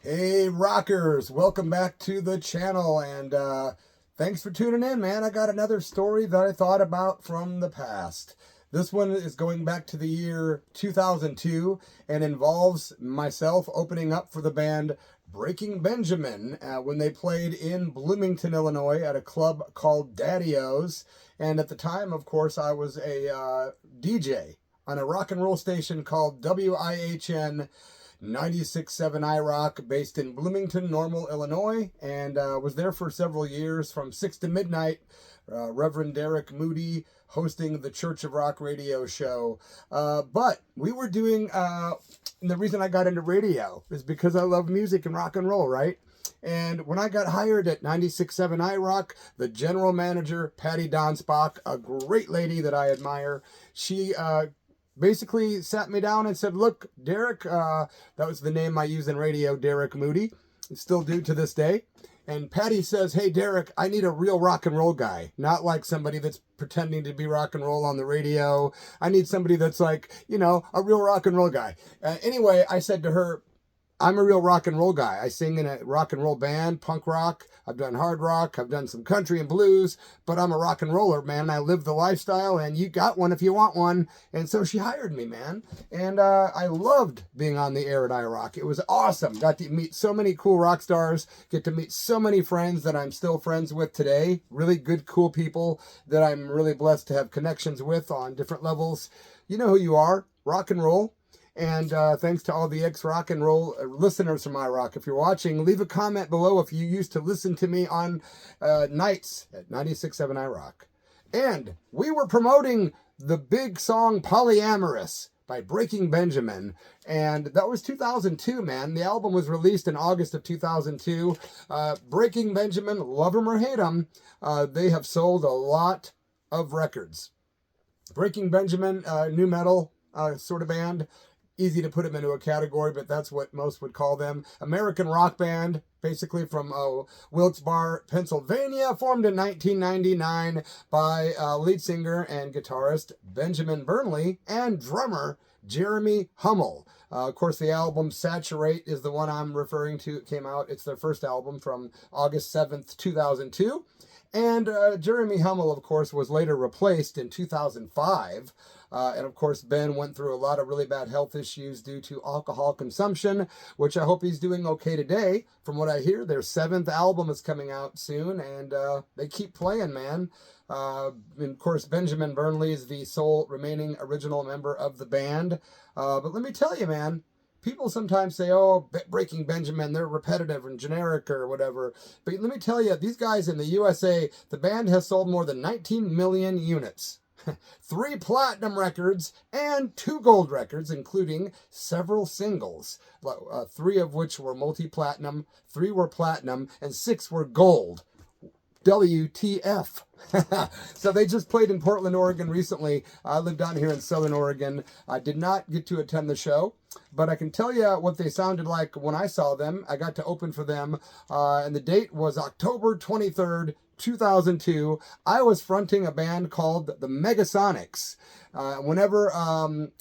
Hey rockers, welcome back to the channel, and thanks for tuning in, man. I got another story that I thought about from the past. This one is going back to the year 2002 and involves myself opening up for the band Breaking Benjamin when they played in Bloomington, Illinois at a club called Daddios. And at the time, of course, I was a DJ on a rock and roll station called WIHN 96.7 iRock, based in Bloomington, Normal, Illinois, and was there for several years from 6 to midnight. Reverend Moody hosting the Church of Rock radio show. But we were doing, and the reason I got into radio is because I love music and rock and roll, right? And when I got hired at 96.7 iRock, the general manager, Patty Donspach, a great lady that I admire, she basically sat me down and said, look, Derek, that was the name I use in radio, Derek Moody, still do to this day. And Patty says, hey, Derek, I need a real rock and roll guy, not like somebody that's pretending to be rock and roll on the radio. I need somebody that's like, you know, a real rock and roll guy. Anyway, I said to her, I'm a real rock and roll guy. I sing in a rock and roll band, punk rock. I've done hard rock. I've done some country and blues, but I'm a rock and roller, man. I live the lifestyle, and you got one if you want one. And so she hired me, man. And I loved being on the air at iRock. It was awesome. Got to meet so many cool rock stars, get to meet so many friends that I'm still friends with today. Really good, cool people that I'm really blessed to have connections with on different levels. You know who you are, rock and roll. And thanks to all the ex-rock and roll listeners from iRock. If you're watching, leave a comment below if you used to listen to me on nights at 96.7 iRock. And we were promoting the big song Polyamorous by Breaking Benjamin. And that was 2002, man. The album was released in August of 2002. Breaking Benjamin, love 'em or hate 'em, they have sold a lot of records. Breaking Benjamin, new metal sort of band. Easy to put them into a category, but that's what most would call them. American rock band, basically from Wilkes-Barre, Pennsylvania, formed in 1999 by lead singer and guitarist Benjamin Burnley and drummer Jeremy Hummel. Of course, the album Saturate is the one I'm referring to. It came out, it's their first album from August 7th, 2002. And Jeremy Hummel, of course, was later replaced in 2005. And of course, Ben went through a lot of really bad health issues due to alcohol consumption, which I hope he's doing okay today. From what I hear, their 7th album is coming out soon, and they keep playing, man. And of course, Benjamin Burnley is the sole remaining original member of the band. But let me tell you, man, people sometimes say, oh, Breaking Benjamin, they're repetitive and generic or whatever. But let me tell you, these guys in the USA, the band has sold more than 19 million units. 3 platinum records and 2 gold records, including several singles, 3 of which were multi-platinum, 3 were platinum, and 6 were gold. WTF. So they just played in Portland, Oregon recently. I live down here in Southern Oregon. I did not get to attend the show, but I can tell you what they sounded like when I saw them. I got to open for them, and the date was October 23rd, 2002. I was fronting a band called the MEGASONICS. Whenever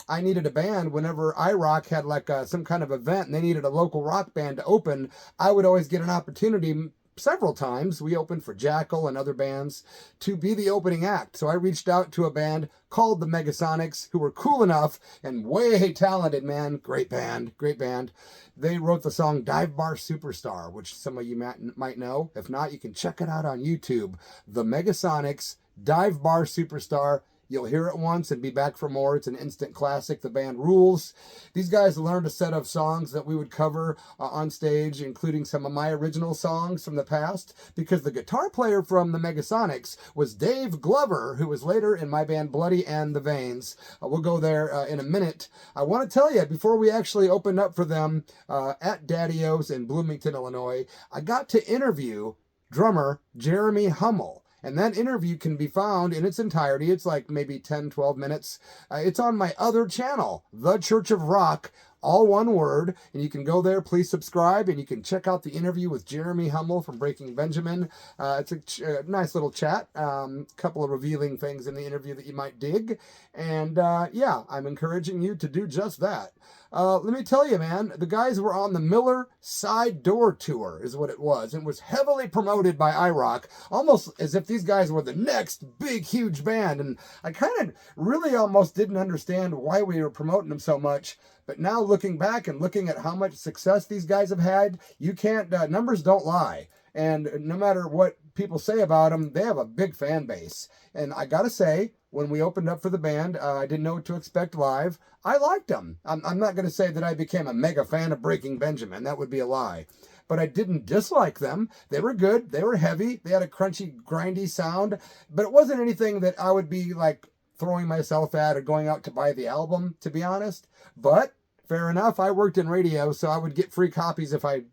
I needed a band, whenever iRock had like some kind of event and they needed a local rock band to open, I would always get an opportunity. Several times we opened for Jackal and other bands to be the opening act. So I reached out to a band called the MEGASONICS, who were cool enough and way talented, man. Great band, great band. They wrote the song Dive Bar Superstar, which some of you might know. If not, you can check it out on YouTube. The MEGASONICS, Dive Bar Superstar. You'll hear it once and be back for more. It's an instant classic. The band rules. These guys learned a set of songs that we would cover on stage, including some of my original songs from the past, because the guitar player from the MEGASONICS was Dave Glover, who was later in my band Bloody and the Veins. We'll go there in a minute. I want to tell you, before we actually opened up for them at Daddios in Bloomington, Illinois, I got to interview drummer Jeremy Hummel. And that interview can be found in its entirety. It's like maybe 10, 12 minutes. It's on my other channel, The Church of Rock, all one word. And you can go there, please subscribe, and you can check out the interview with Jeremy Hummel from Breaking Benjamin. It's a nice little chat. Couple of revealing things in the interview that you might dig. And yeah, I'm encouraging you to do just that. Let me tell you, man, the guys were on the Miller Side Door Tour is what it was. It was heavily promoted by iRock, almost as if these guys were the next big, huge band. And I kind of really almost didn't understand why we were promoting them so much. But now looking back and looking at how much success these guys have had, you can't, numbers don't lie. And no matter what people say about them, they have a big fan base. And I gotta say, when we opened up for the band, I didn't know what to expect live. I liked them. I'm not gonna say that I became a mega fan of Breaking Benjamin. That would be a lie. But I didn't dislike them. They were good. They were heavy. They had a crunchy, grindy sound. But it wasn't anything that I would be like throwing myself at or going out to buy the album, to be honest. But fair enough. I worked in radio, so I would get free copies if I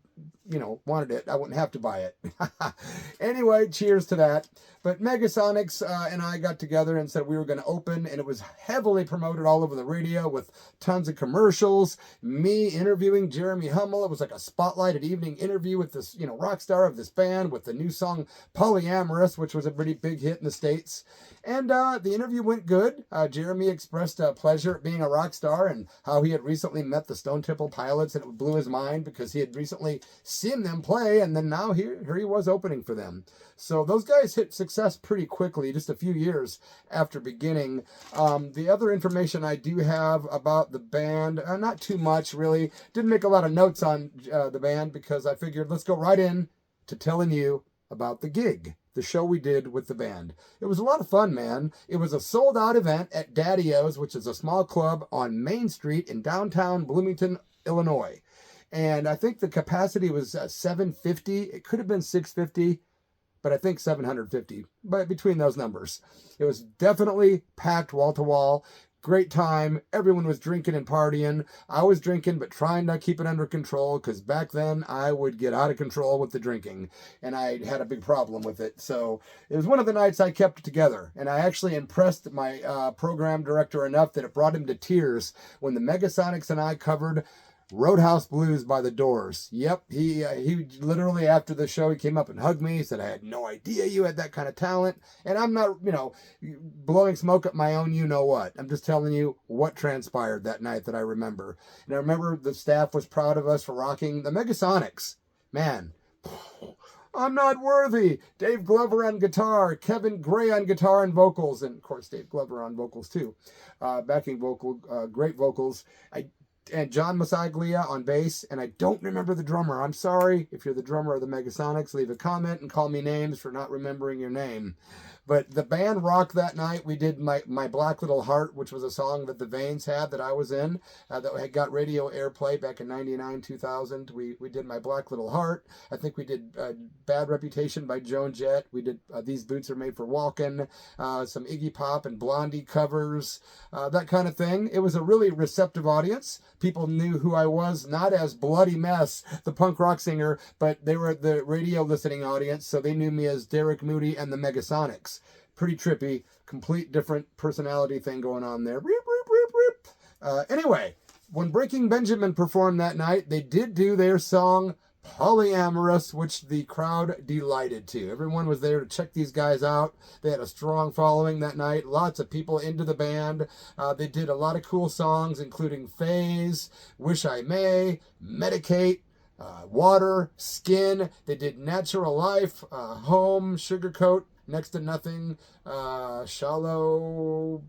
wanted it. I wouldn't have to buy it. Anyway, cheers to that. But Megasonics and I got together and said we were going to open, and it was heavily promoted all over the radio with tons of commercials, me interviewing Jeremy Hummel. It was like a spotlighted evening interview with this, rock star of this band with the new song Polyamorous, which was a pretty big hit in the States. And the interview went good. Jeremy expressed pleasure at being a rock star and how he had recently met the Stone Temple Pilots, and it blew his mind because he had recently seen them play, and then now here he was opening for them. So those guys hit success pretty quickly, just a few years after beginning. The other information I do have about the band, not too much really. Didn't make a lot of notes on the band because I figured let's go right in to telling you about the gig. The show we did with the band. It was a lot of fun, man. It was a sold-out event at Daddios, which is a small club on Main Street in downtown Bloomington, Illinois. And I think the capacity was 750. It could have been 650, but I think 750. But between those numbers, it was definitely packed wall to wall. Great time. Everyone was drinking and partying. I was drinking, but trying to keep it under control because back then I would get out of control with the drinking, and I had a big problem with it. So it was one of the nights I kept it together, and I actually impressed my program director enough that it brought him to tears when the Megasonics and I covered Roadhouse Blues by the Doors. Yep, he literally after the show, he came up and hugged me. He said, I had no idea you had that kind of talent. And I'm not, blowing smoke up my own you-know-what. I'm just telling you what transpired that night that I remember. And I remember the staff was proud of us for rocking the Megasonics. Man, I'm not worthy. Dave Glover on guitar, Kevin Gray on guitar and vocals, and of course Dave Glover on vocals too. Backing vocal, great vocals. And John Masaglia on bass, and I don't remember the drummer. I'm sorry if you're the drummer of the Megasonics. Leave a comment and call me names for not remembering your name. But the band rocked that night. We did my Black Little Heart, which was a song that the Veins had that I was in, that had got radio airplay back in 99, 2000. We did my Black Little Heart. I think we did Bad Reputation by Joan Jett. We did These Boots Are Made for Walking, some Iggy Pop and Blondie covers, that kind of thing. It was a really receptive audience. People knew who I was, not as Bloody Mess, the punk rock singer, but they were the radio listening audience, so they knew me as Derek Moody and the Megasonics. Pretty trippy, complete different personality thing going on there. Anyway, when Breaking Benjamin performed that night, they did do their song Polyamorous, which the crowd delighted to. Everyone was there to check these guys out. They had a strong following that night. Lots of people into the band. They did a lot of cool songs, including Phase, Wish I May, Medicate, Water, Skin. They did Natural Life, Home, Sugarcoat, Next to Nothing, Shallow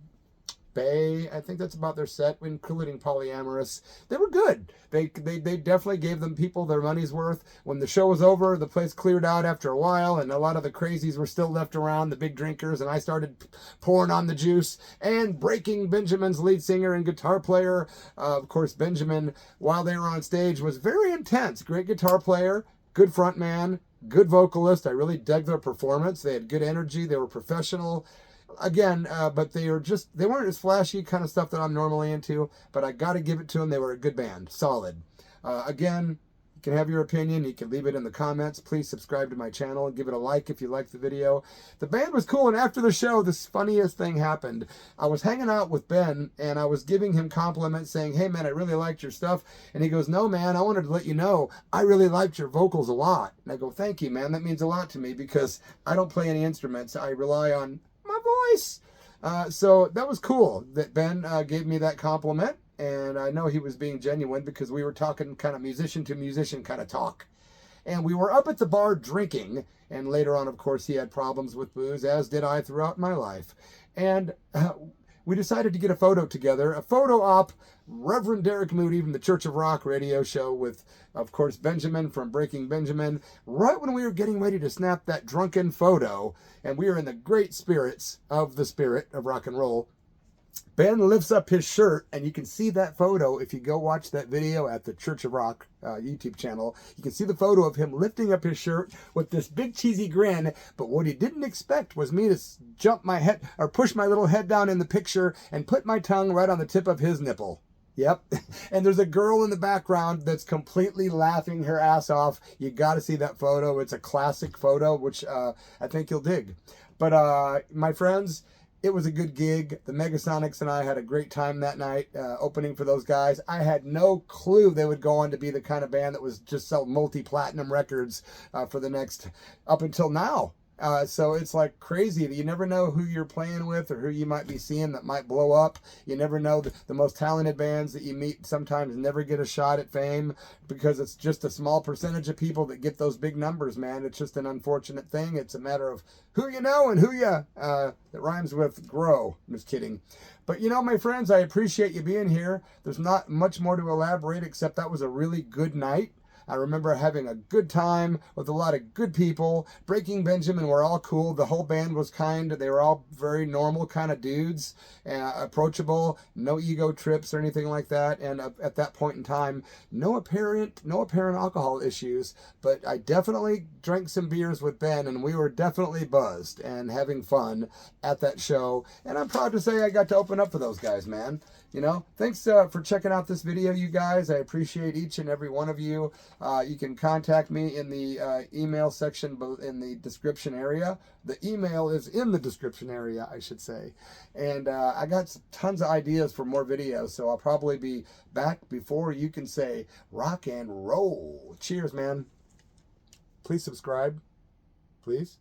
Bay. I think that's about their set, including Polyamorous. They were good. They definitely gave them people their money's worth. When the show was over, the place cleared out after a while, and a lot of the crazies were still left around, the big drinkers, and I started pouring on the juice. And Breaking Benjamin's lead singer and guitar player, of course, Benjamin, while they were on stage, was very intense. Great guitar player, good front man, good vocalist. I really dug their performance. They had good energy. They were professional. Again, but they weren't as flashy kind of stuff that I'm normally into, but I got to give it to them. They were a good band. Solid. Again, you can have your opinion. You can leave it in the comments. Please subscribe to my channel and give it a like if you liked the video. The band was cool, and after the show, this funniest thing happened. I was hanging out with Ben, and I was giving him compliments saying, hey, man, I really liked your stuff. And he goes, no, man, I wanted to let you know I really liked your vocals a lot. And I go, thank you, man. That means a lot to me because I don't play any instruments. I rely on my voice. So that was cool that Ben gave me that compliment. And I know he was being genuine because we were talking kind of musician to musician kind of talk. And we were up at the bar drinking. And later on, of course, he had problems with booze, as did I throughout my life. And we decided to get a photo together, a photo op, Reverend Derek Moody from the Church of Rock radio show with, of course, Benjamin from Breaking Benjamin, right when we were getting ready to snap that drunken photo, and we were in the great spirits of the spirit of rock and roll. Ben lifts up his shirt, and you can see that photo if you go watch that video at the Church of Rock YouTube channel. You can see the photo of him lifting up his shirt with this big cheesy grin, but what he didn't expect was me to jump my head, or push my little head down in the picture and put my tongue right on the tip of his nipple. Yep. And there's a girl in the background that's completely laughing her ass off. You got to see that photo. It's a classic photo, which I think you'll dig. But my friends, it was a good gig. The Megasonics and I had a great time that night opening for those guys. I had no clue they would go on to be the kind of band that was just sell multi-platinum records for the next, up until now. So it's like crazy. You never know who you're playing with or who you might be seeing that might blow up. You never know. The most talented bands that you meet sometimes never get a shot at fame because it's just a small percentage of people that get those big numbers, man. It's just an unfortunate thing. It's a matter of who you know and who you, that rhymes with grow. I'm just kidding. But you know, my friends, I appreciate you being here. There's not much more to elaborate except that was a really good night. I remember having a good time with a lot of good people. Breaking Benjamin were all cool. The whole band was kind. They were all very normal kind of dudes, approachable, no ego trips or anything like that. And at that point in time, no apparent alcohol issues. But I definitely drank some beers with Ben, and we were definitely buzzed and having fun at that show. And I'm proud to say I got to open up for those guys, man. You know, thanks for checking out this video, you guys. I appreciate each and every one of you. You can contact me in the email section in the description area. The email is in the description area, I should say. And I got tons of ideas for more videos, so I'll probably be back before you can say rock and roll. Cheers, man. Please subscribe. Please.